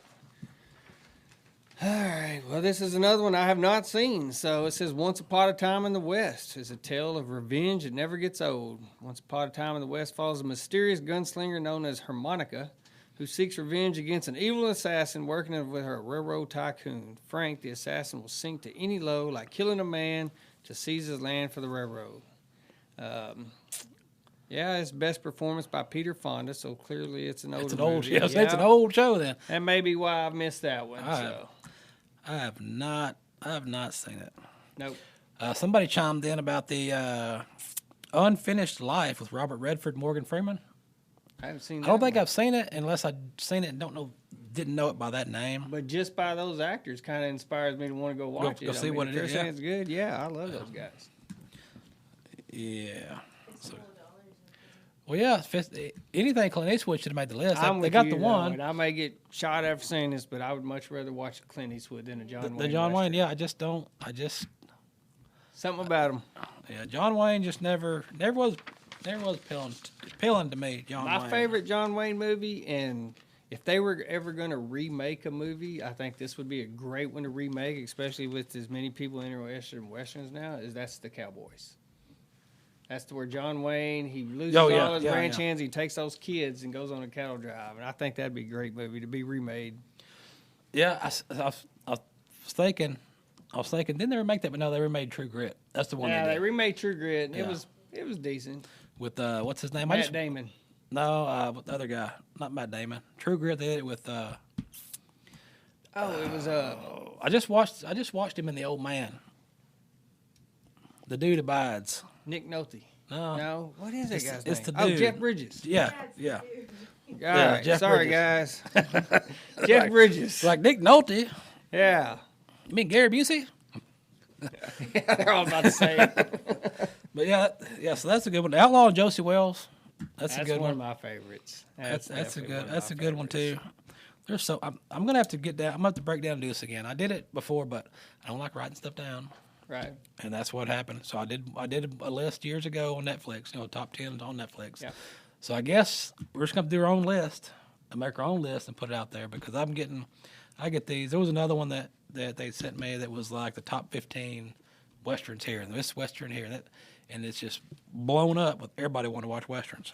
All right. Well, this is another one I have not seen. So it says, Once Upon a Time in the West is a tale of revenge that never gets old. Once Upon a Time in the West follows a mysterious gunslinger known as Harmonica, who seeks revenge against an evil assassin working with her railroad tycoon. Frank, the assassin, will sink to any low, like killing a man to seize his land for the railroad. It's best performance by Peter Fonda, so clearly it's an old movie. It's an old show then. That may be why I missed that one. I have not seen it. Nope. Somebody chimed in about the Unfinished Life with Robert Redford, Morgan Freeman. I haven't seen that. I don't think I've seen it unless I've seen it and didn't know it by that name. But just by those actors kind of inspires me to want to go watch it. Go see what it is. It's good. Yeah, I love those guys. Yeah. So, well, yeah, anything Clint Eastwood should have made the list. I'm They with got you, the though, one. and I may get shot after saying this, but I would much rather watch Clint Eastwood than a John Wayne. The John Western. Wayne, yeah, I just don't. Something about him. Yeah, John Wayne just never was appealing to me. My favorite John Wayne movie, and if they were ever going to remake a movie, I think this would be a great one to remake, especially with as many people interested in westerns now. That's the Cowboys. That's where John Wayne, he loses all his ranch hands, he takes those kids and goes on a cattle drive, and I think that'd be a great movie to be remade. Yeah, I was thinking. Didn't they remake that? But no, they remade True Grit. That's the one. Yeah, they they remade True Grit, and it was decent. With what's his name? Matt Damon. No, with the other guy, not Matt Damon. True Grit. They did it with. It was I just watched him in The Old Man. The dude abides. Nick Nolte. No. What is that guy's it's name? the Oh, dude. Jeff Bridges. Yeah. All right. Jeff Sorry, Bridges. guys. Jeff Bridges. Like Nick Nolte. Yeah. You mean Gary Busey? Yeah, they're all about the same. But yeah. So that's a good one. Outlaw and Josie Wells. That's a good one one. of my favorites. That's a good one too. I'm gonna have to get down. I'm gonna have to break down and do this again. I did it before, but I don't like writing stuff down. Right. And that's what happened. So I did a list years ago on Netflix. Top 10s on Netflix. Yeah. So I guess we're just gonna do our own list and make our own list and put it out there because I get these. There was another one that they sent me that was like the top 15 westerns here and this western here and it's just blown up with everybody want to watch westerns.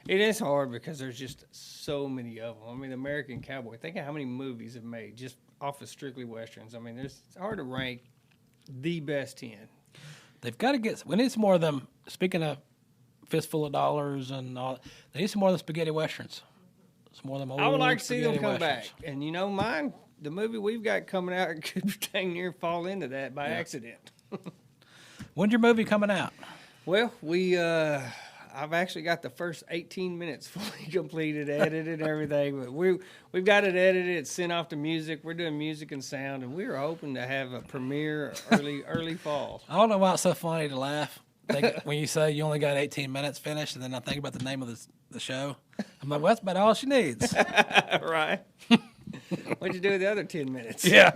It is hard because there's just so many of them. I mean, American Cowboy. Think of how many movies have made just off of strictly westerns. I mean, it's hard to rank the best 10. They've got to get. We need some more of them. Speaking of Fistful of Dollars and all, they need some more of the spaghetti westerns. Some more of them old. I would like to see them come westerns. back. And mine, the movie we've got coming out could dang near fall into that by accident. When's your movie coming out? Well, I've actually got the first 18 minutes fully completed, edited, and everything. But we've got it edited. It's sent off to music. We're doing music and sound, and we're hoping to have a premiere early fall. I don't know why it's so funny to laugh when you say you only got 18 minutes finished, and then I think about the name of the show. I'm like, well, that's about all she needs. Right. What'd you do with the other 10 minutes? Yeah.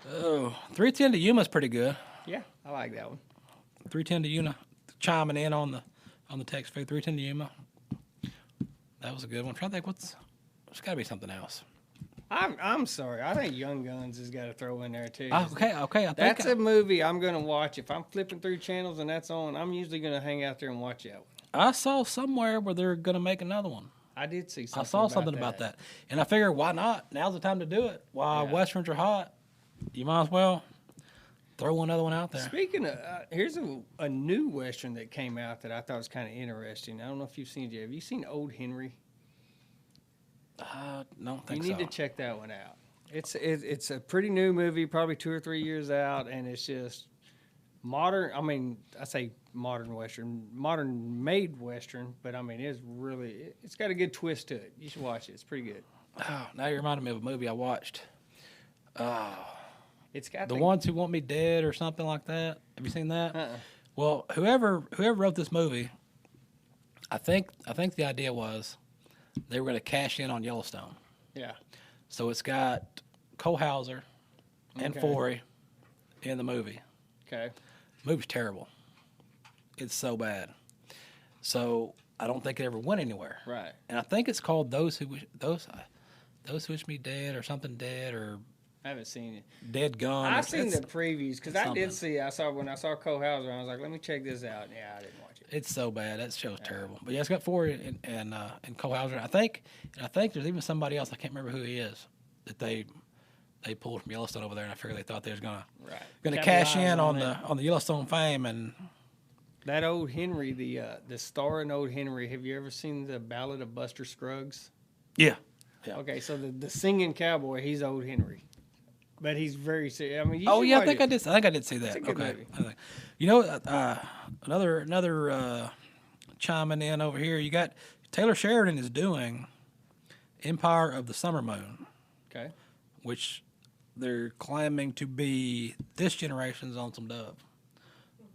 310 to Yuma's pretty good. Yeah, I like that one. 310 to Yuma, chiming in on the text feed. 310 to Yuma. That was a good one. I'm trying to think there's got to be something else. I'm sorry. I think Young Guns has got to throw in there too. Okay. That's a movie I'm going to watch. If I'm flipping through channels and that's on, I'm usually going to hang out there and watch that one. I saw somewhere where they're going to make another one. I did see something. I saw something about that. And I figured, why not? Now's the time to do it. While westerns are hot, you might as well throw another one out there. Speaking of, here's a new western that came out that I thought was kind of interesting. I don't know if you've seen it yet. Have you seen Old Henry? No, think so. You need to check that one out. It's a pretty new movie, probably 2 or 3 years out, and it's just modern. I mean, I say modern western, modern made western, but I mean it's got a good twist to it. You should watch it. It's pretty good. Oh, now you reminded me of a movie I watched. It's got The Ones Who Want Me Dead or something like that. Have you seen that? Uh-uh. Well, whoever wrote this movie, I think the idea was they were going to cash in on Yellowstone. Yeah. So it's got Cole Hauser and Forey in the movie. Okay. The movie's terrible. It's so bad. So I don't think it ever went anywhere. Right. And I think it's called Those Who Wish Me Dead or something dead or I haven't seen it. Dead Gun. I've seen the previews because I did something. see. When I saw Cole Hauser, I was like, let me check this out. Yeah, I didn't watch it. It's so bad. That show's terrible. But yeah, it's got Forey and Cole Hauser. I think there's even somebody else. I can't remember who he is that they pulled from Yellowstone over there, and I figured they thought they was gonna cash in on the Yellowstone fame. And that Old Henry, the star in Old Henry. Have you ever seen the Ballad of Buster Scruggs? Yeah. Okay, so the singing cowboy, he's Old Henry, but he's very serious. I mean, I think I did see that. It's a good movie. You know, another chiming in over here. You got Taylor Sheridan is doing Empire of the Summer Moon. Okay. Which they're claiming to be this generation's Lonesome Dove.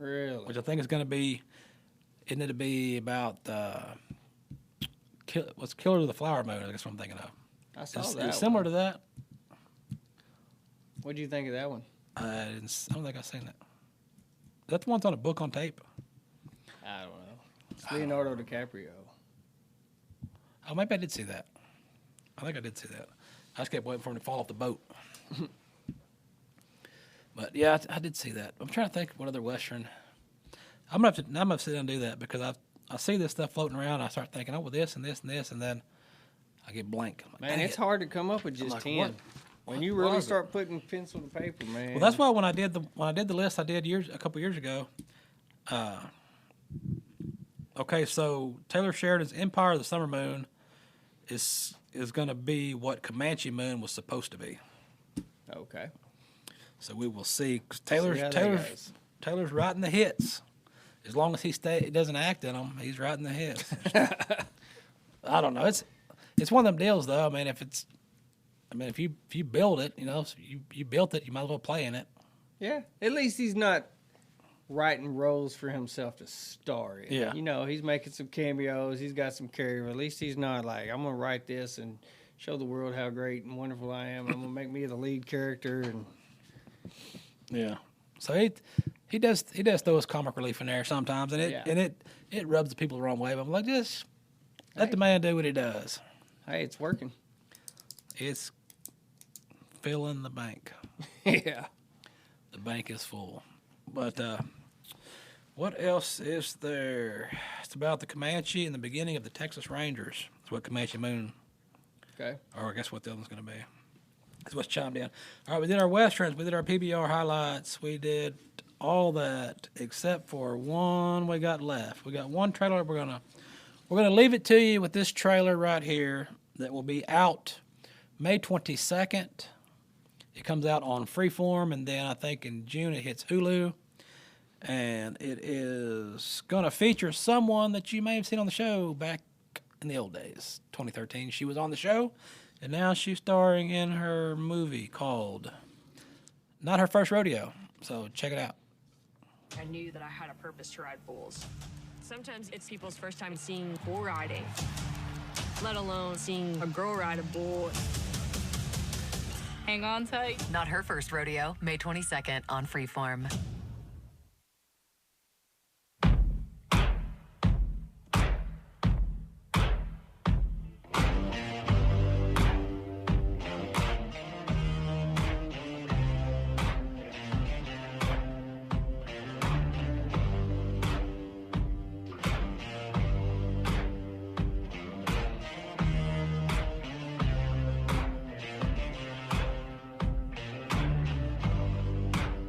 Really? Which I think is going to be, isn't it to be about what's Killers of the Flower Moon? I guess what I'm thinking of. I saw that. It's similar to that. What do you think of that one? I don't think I've seen that. Is that the one's on a book on tape? I don't know. It's Leonardo DiCaprio. Oh, maybe I did see that. I think I did see that. I just kept waiting for him to fall off the boat. But yeah, I did see that. I'm trying to think what other Western. I'm gonna have to sit down and do that because I see this stuff floating around. I start thinking, oh, well, this and this and this, and then I get blank. Like, man, it's hard to come up with just 10. When you really start putting pencil to paper, man. Well, that's why when I did the list I did a couple years ago. Okay, so Taylor Sheridan's Empire of the Summer Moon is going to be what Comanche Moon was supposed to be. Okay. So we will see. 'Cause Taylor's writing the hits. As long as he doesn't act in them, he's writing the hits. I don't know. It's one of them deals, though. I mean, if you build it, so you built it, you might as well play in it. Yeah. At least he's not writing roles for himself to star in. Yeah. He's making some cameos. He's got some character. At least he's not like, I'm going to write this and show the world how great and wonderful I am. I'm going to make me the lead character. And yeah. So he does throw his comic relief in there sometimes, and it rubs the people the wrong way. But I'm like, just let the man do what he does. Hey, it's working. It's filling the bank. Yeah. The bank is full. But what else is there? It's about the Comanche and the beginning of the Texas Rangers. That's what Comanche Moon. Okay. Or I guess what the other one's going to be. That's what's chimed in. All right, we did our Westerns. We did our PBR highlights. We did all that except for one we got left. We got one trailer. We're gonna leave it to you with this trailer right here that will be out May 22nd. It comes out on Freeform, and then I think in June it hits Hulu. And it is going to feature someone that you may have seen on the show back in the old days, 2013. She was on the show, and now she's starring in her movie called Not Her First Rodeo. So check it out. I knew that I had a purpose to ride bulls. Sometimes it's people's first time seeing bull riding, let alone seeing a girl ride a bull. Hang on tight. Not Her First Rodeo, May 22nd on Freeform.